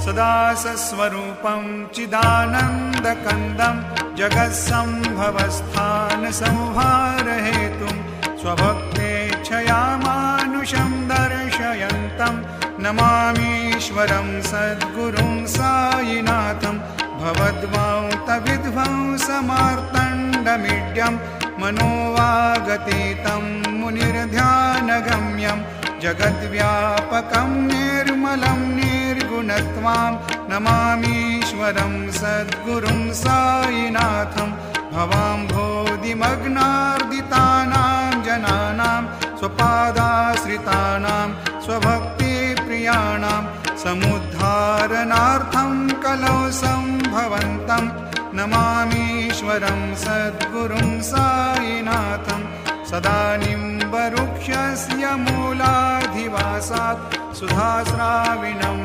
सदा सस्वरूपं चिदानन्दकन्दं जगत्सम्भवस्थानसंहारहेतुं स्वभक्तेच्छया मानुषं दर्शयन्तं नमामीश्वरं सद्गुरुं सायिनाथं भवद्वान्तविध्वंसमार्तण्डमीड्यं मनोवागतीतं मुनिर्ध्यानगम्यं जगद्व्यापकं निर्मलं निर्गुणत्वां नमामीश्वरं सद्गुरुं सायिनाथं भवाम्भोधिमग्नार्दितानां जनानां स्वपादाश्रितानां स्वभक्तिप्रियाणां समुद्धारणार्थं कलौ सम्भवन्तं नमामीश्वरं सद्गुरुं सायिनाथं सदा निम्बवृक्षस्य मूलाधिवासात् सुधास्राविणं